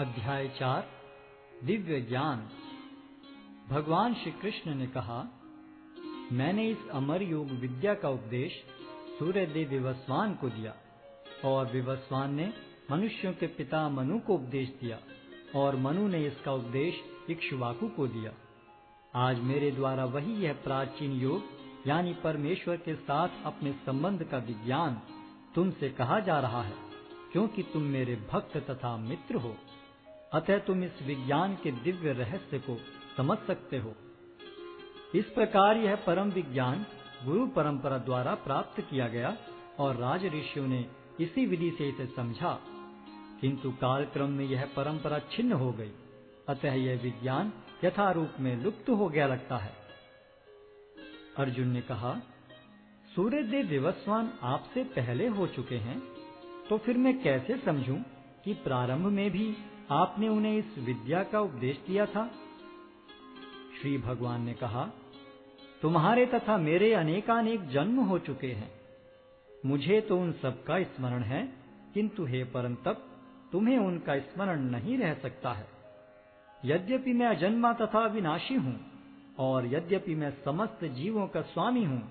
अध्याय 4 दिव्य ज्ञान। भगवान श्री कृष्ण ने कहा, मैंने इस अमर योग विद्या का उपदेश सूर्यदेव विवस्वान को दिया और विवस्वान ने मनुष्यों के पिता मनु को उपदेश दिया और मनु ने इसका उपदेश इक्ष्वाकु को दिया। आज मेरे द्वारा वही यह प्राचीन योग यानी परमेश्वर के साथ अपने संबंध का विज्ञान तुमसे कहा जा रहा है, क्योंकि तुम मेरे भक्त तथा मित्र हो। अतः तुम इस विज्ञान के दिव्य रहस्य को समझ सकते हो। इस प्रकार यह परम विज्ञान गुरु परंपरा द्वारा प्राप्त किया गया और राज ऋषियों ने इसी विधि से इसे समझा, किंतु कालक्रम में यह परंपरा छिन्न हो गई। अतः यह विज्ञान यथारूप में लुप्त हो गया लगता है। अर्जुन ने कहा, सूर्यदेव विवस्वान आपसे पहले हो चुके हैं, तो फिर मैं कैसे समझूं कि प्रारंभ में भी आपने उन्हें इस विद्या का उपदेश दिया था। श्री भगवान ने कहा, तुम्हारे तथा मेरे अनेकानेक जन्म हो चुके हैं। मुझे तो उन सब का स्मरण है, किंतु हे परंतप, तुम्हें उनका स्मरण नहीं रह सकता है। यद्यपि मैं अजन्मा तथा अविनाशी हूँ और यद्यपि मैं समस्त जीवों का स्वामी हूँ,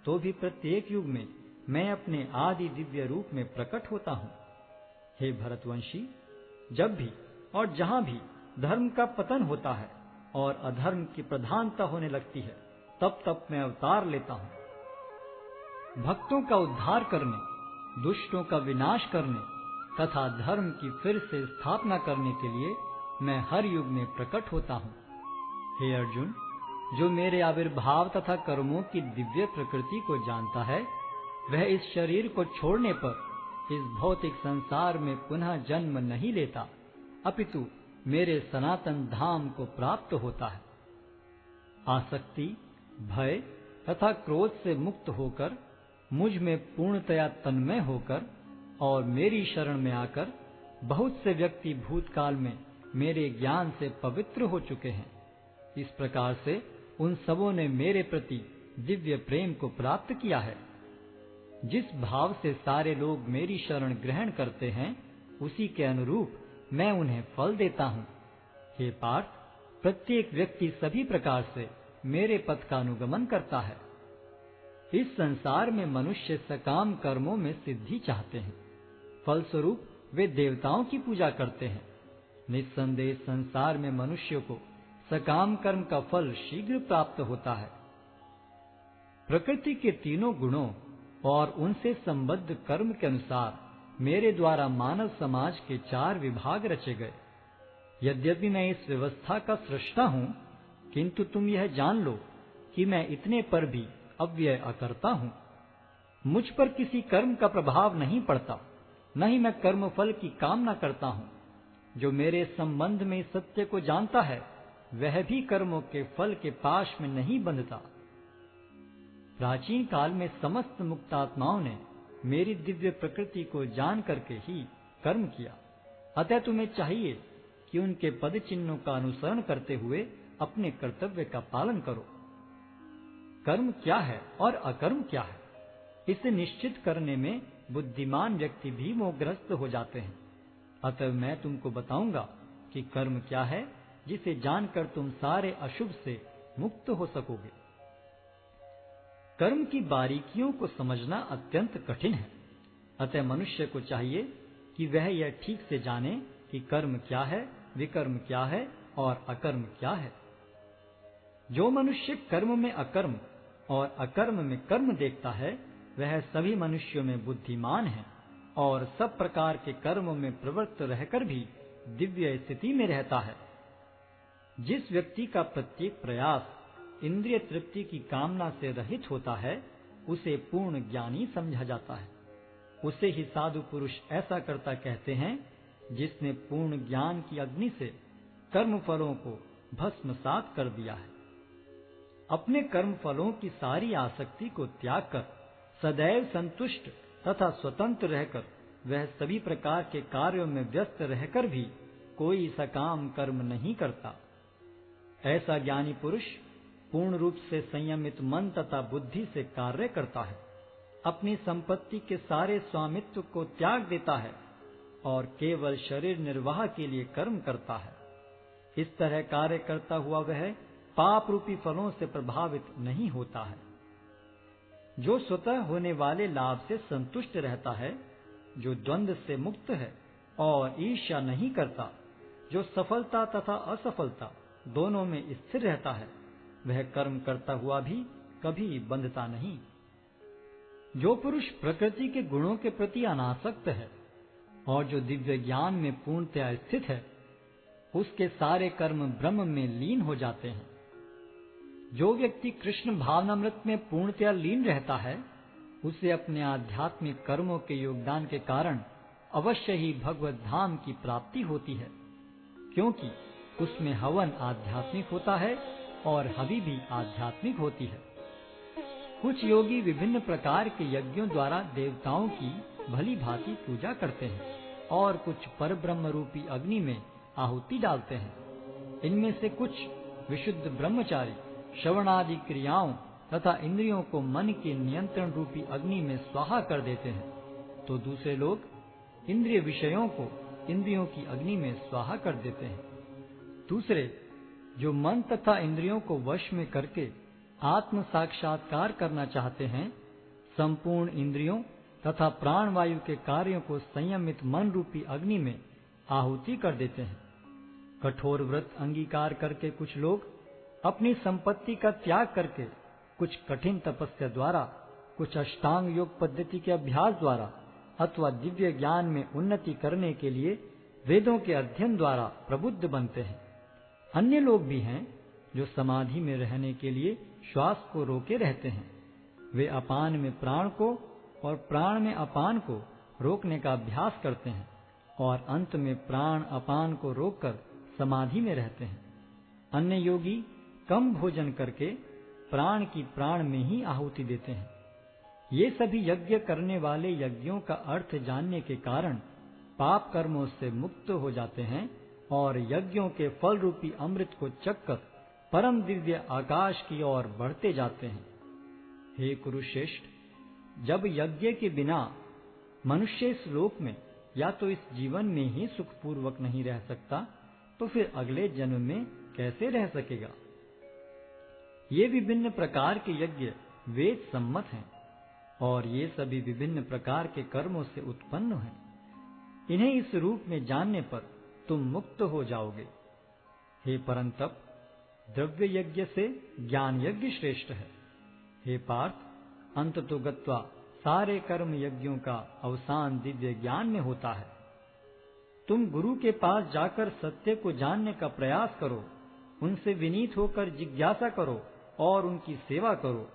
तो भी प्रत्येक युग में मैं अपने आदि दिव्य रूप में प्रकट होता हूँ। हे भरतवंशी, जब भी और जहां भी धर्म का पतन होता है और अधर्म की प्रधानता होने लगती है, तब तब मैं अवतार लेता हूं। भक्तों का उद्धार करने, दुष्टों का विनाश करने तथा धर्म की फिर से स्थापना करने के लिए मैं हर युग में प्रकट होता हूं। हे अर्जुन, जो मेरे आविर्भाव तथा कर्मों की दिव्य प्रकृति को जानता है, वह इस शरीर को छोड़ने पर इस भौतिक संसार में पुनः जन्म नहीं लेता, अपितु मेरे सनातन धाम को प्राप्त होता है। आसक्ति, भय तथा क्रोध से मुक्त होकर, मुझ में पूर्णतया तन्मय होकर और मेरी शरण में आकर बहुत से व्यक्ति भूतकाल में मेरे ज्ञान से पवित्र हो चुके हैं। इस प्रकार से उन सबों ने मेरे प्रति दिव्य प्रेम को प्राप्त किया है। जिस भाव से सारे लोग मेरी शरण ग्रहण करते हैं, उसी के अनुरूप मैं उन्हें फल देता हूँ। हे पार्थ, प्रत्येक व्यक्ति सभी प्रकार से मेरे पथ का अनुगमन करता है। इस संसार में मनुष्य सकाम कर्मों में सिद्धि चाहते हैं, फलस्वरूप वे देवताओं की पूजा करते हैं। निस्संदेह संसार में मनुष्य को सकाम कर्म का फल शीघ्र प्राप्त होता है। प्रकृति के तीनों गुणों और उनसे संबद्ध कर्म के अनुसार मेरे द्वारा मानव समाज के 4 विभाग रचे गए। यद्यपि मैं इस व्यवस्था का सृष्टा हूँ, किंतु तुम यह जान लो कि मैं इतने पर भी अव्यय अकर्ता हूँ। मुझ पर किसी कर्म का प्रभाव नहीं पड़ता, न ही मैं कर्म फल की कामना करता हूँ। जो मेरे संबंध में इस सत्य को जानता है, वह भी कर्मों के फल के पाश में नहीं बंधता। प्राचीन काल में समस्त मुक्तात्माओं ने मेरी दिव्य प्रकृति को जान करके ही कर्म किया। अतः तुम्हें चाहिए कि उनके पद चिन्हों का अनुसरण करते हुए अपने कर्तव्य का पालन करो। कर्म क्या है और अकर्म क्या है, इसे निश्चित करने में बुद्धिमान व्यक्ति भी मोहग्रस्त हो जाते हैं। अतः मैं तुमको बताऊंगा कि कर्म क्या है, जिसे जानकर तुम सारे अशुभ से मुक्त हो सकोगे। कर्म की बारीकियों को समझना अत्यंत कठिन है। अतः मनुष्य को चाहिए कि वह यह ठीक से जाने कि कर्म क्या है, विकर्म क्या है और अकर्म क्या है। जो मनुष्य कर्म में अकर्म और अकर्म में कर्म देखता है, वह सभी मनुष्यों में बुद्धिमान है और सब प्रकार के कर्मों में प्रवृत्त रहकर भी दिव्य स्थिति में रहता है। जिस व्यक्ति का प्रत्येक प्रयास इंद्रिय तृप्ति की कामना से रहित होता है, उसे पूर्ण ज्ञानी समझा जाता है। उसे ही साधु पुरुष ऐसा करता कहते हैं, जिसने पूर्ण ज्ञान की अग्नि से कर्म फलों को भस्मसात कर दिया है। अपने कर्म फलों की सारी आसक्ति को त्याग कर सदैव संतुष्ट तथा स्वतंत्र रहकर वह सभी प्रकार के कार्यों में व्यस्त रहकर भी कोई सकाम कर्म नहीं करता। ऐसा ज्ञानी पुरुष पूर्ण रूप से संयमित मन तथा बुद्धि से कार्य करता है, अपनी संपत्ति के सारे स्वामित्व को त्याग देता है और केवल शरीर निर्वाह के लिए कर्म करता है। इस तरह कार्य करता हुआ वह पाप रूपी फलों से प्रभावित नहीं होता है। जो स्वतः होने वाले लाभ से संतुष्ट रहता है, जो द्वंद्व से मुक्त है और ईर्ष्या नहीं करता, जो सफलता तथा असफलता दोनों में स्थिर रहता है, वह कर्म करता हुआ भी कभी बंधता नहीं। जो पुरुष प्रकृति के गुणों के प्रति अनासक्त है और जो दिव्य ज्ञान में पूर्णतया स्थित है, उसके सारे कर्म ब्रह्म में लीन हो जाते हैं। जो व्यक्ति कृष्ण भावनामृत में पूर्णतया लीन रहता है, उसे अपने आध्यात्मिक कर्मों के योगदान के कारण अवश्य ही भगवत धाम की प्राप्ति होती है, क्योंकि उसमें हवन आध्यात्मिक होता है और हवि भी आध्यात्मिक होती है। कुछ योगी विभिन्न प्रकार के यज्ञों द्वारा देवताओं की भली भांति पूजा करते हैं और कुछ परब्रह्म रूपी अग्नि में आहुति डालते हैं। इनमें से कुछ विशुद्ध ब्रह्मचारी श्रवणादि क्रियाओं तथा इंद्रियों को मन के नियंत्रण रूपी अग्नि में स्वाहा कर देते हैं, तो दूसरे लोग इंद्रिय विषयों को इंद्रियों की अग्नि में स्वाहा कर देते हैं। दूसरे, जो मन तथा इंद्रियों को वश में करके आत्म साक्षात्कार करना चाहते हैं, संपूर्ण इंद्रियों तथा प्राण वायु के कार्यों को संयमित मन रूपी अग्नि में आहुति कर देते हैं। कठोर व्रत अंगीकार करके कुछ लोग अपनी संपत्ति का त्याग करके, कुछ कठिन तपस्या द्वारा, कुछ अष्टांग योग पद्धति के अभ्यास द्वारा अथवा दिव्य ज्ञान में उन्नति करने के लिए वेदों के अध्ययन द्वारा प्रबुद्ध बनते हैं। अन्य लोग भी हैं जो समाधि में रहने के लिए श्वास को रोके रहते हैं। वे अपान में प्राण को और प्राण में अपान को रोकने का अभ्यास करते हैं और अंत में प्राण अपान को रोककर समाधि में रहते हैं। अन्य योगी कम भोजन करके प्राण की प्राण में ही आहुति देते हैं। ये सभी यज्ञ करने वाले यज्ञों का अर्थ जानने के कारण पाप कर्मों से मुक्त हो जाते हैं और यज्ञों के फल रूपी अमृत को चखकर परम दिव्य आकाश की ओर बढ़ते जाते हैं। हे कुरुश्रेष्ठ, जब यज्ञ के बिना मनुष्य इस लोक में या तो इस जीवन में ही सुखपूर्वक नहीं रह सकता, तो फिर अगले जन्म में कैसे रह सकेगा। ये विभिन्न प्रकार के यज्ञ वेद सम्मत हैं और ये सभी विभिन्न प्रकार के कर्मों से उत्पन्न हैं। इन्हें इस रूप में जानने पर तुम मुक्त हो जाओगे। हे परंतप, द्रव्य यज्ञ से ज्ञान यज्ञ श्रेष्ठ है। हे पार्थ, अंततो गत्वा सारे कर्म यज्ञों का अवसान दिव्य ज्ञान में होता है। तुम गुरु के पास जाकर सत्य को जानने का प्रयास करो, उनसे विनीत होकर जिज्ञासा करो और उनकी सेवा करो।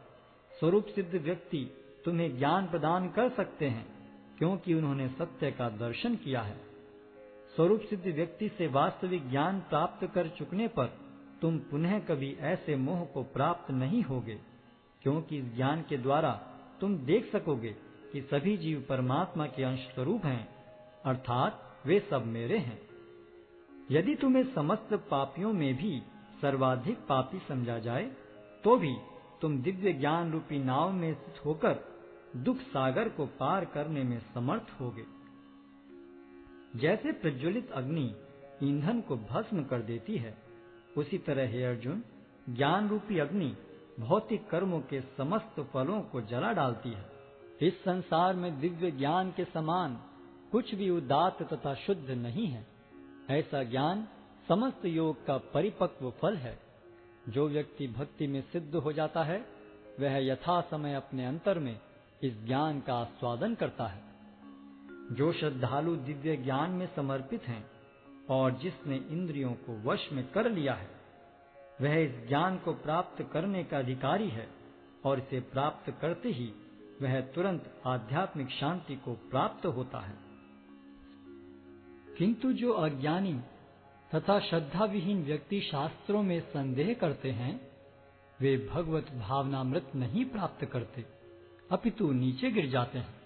स्वरूप सिद्ध व्यक्ति तुम्हें ज्ञान प्रदान कर सकते हैं, क्योंकि उन्होंने सत्य का दर्शन किया है। स्वरूप सिद्ध व्यक्ति से वास्तविक ज्ञान प्राप्त कर चुकने पर तुम पुनः कभी ऐसे मोह को प्राप्त नहीं होगे, क्योंकि इस ज्ञान के द्वारा तुम देख सकोगे कि सभी जीव परमात्मा के अंश स्वरूप हैं, अर्थात वे सब मेरे हैं। यदि तुम्हें समस्त पापियों में भी सर्वाधिक पापी समझा जाए, तो भी तुम दिव्य ज्ञान रूपी नाव में स्थित होकर दुख सागर को पार करने में समर्थ होगे। जैसे प्रज्वलित अग्नि ईंधन को भस्म कर देती है, उसी तरह हे अर्जुन, ज्ञान रूपी अग्नि भौतिक कर्मों के समस्त फलों को जला डालती है। इस संसार में दिव्य ज्ञान के समान कुछ भी उदात्त तथा शुद्ध नहीं है। ऐसा ज्ञान समस्त योग का परिपक्व फल है। जो व्यक्ति भक्ति में सिद्ध हो जाता है, वह यथा समय अपने अंतर में इस ज्ञान का आस्वादन करता है। जो श्रद्धालु दिव्य ज्ञान में समर्पित हैं और जिसने इंद्रियों को वश में कर लिया है, वह इस ज्ञान को प्राप्त करने का अधिकारी है और इसे प्राप्त करते ही वह तुरंत आध्यात्मिक शांति को प्राप्त होता है। किंतु जो अज्ञानी तथा श्रद्धा विहीन व्यक्ति शास्त्रों में संदेह करते हैं, वे भगवत भावनामृत नहीं प्राप्त करते, अपितु नीचे गिर जाते हैं।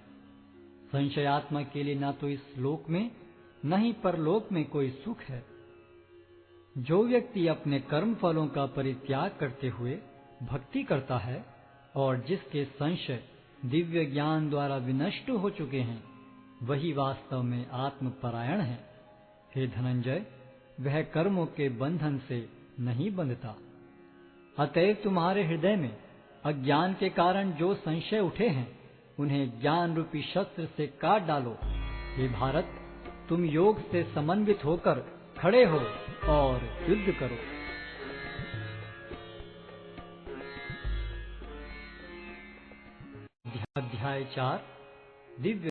संशयात्मा के लिए न तो इस लोक में न ही परलोक में कोई सुख है। जो व्यक्ति अपने कर्म फलों का परित्याग करते हुए भक्ति करता है और जिसके संशय दिव्य ज्ञान द्वारा विनष्ट हो चुके हैं, वही वास्तव में आत्मपरायण है। हे धनंजय, वह कर्मों के बंधन से नहीं बंधता। अतएव तुम्हारे हृदय में अज्ञान के कारण जो संशय उठे हैं, उन्हें ज्ञान रूपी शस्त्र से काट डालो। हे भारत, तुम योग से समन्वित होकर खड़े हो और युद्ध करो। अध्याय 4 दिव्य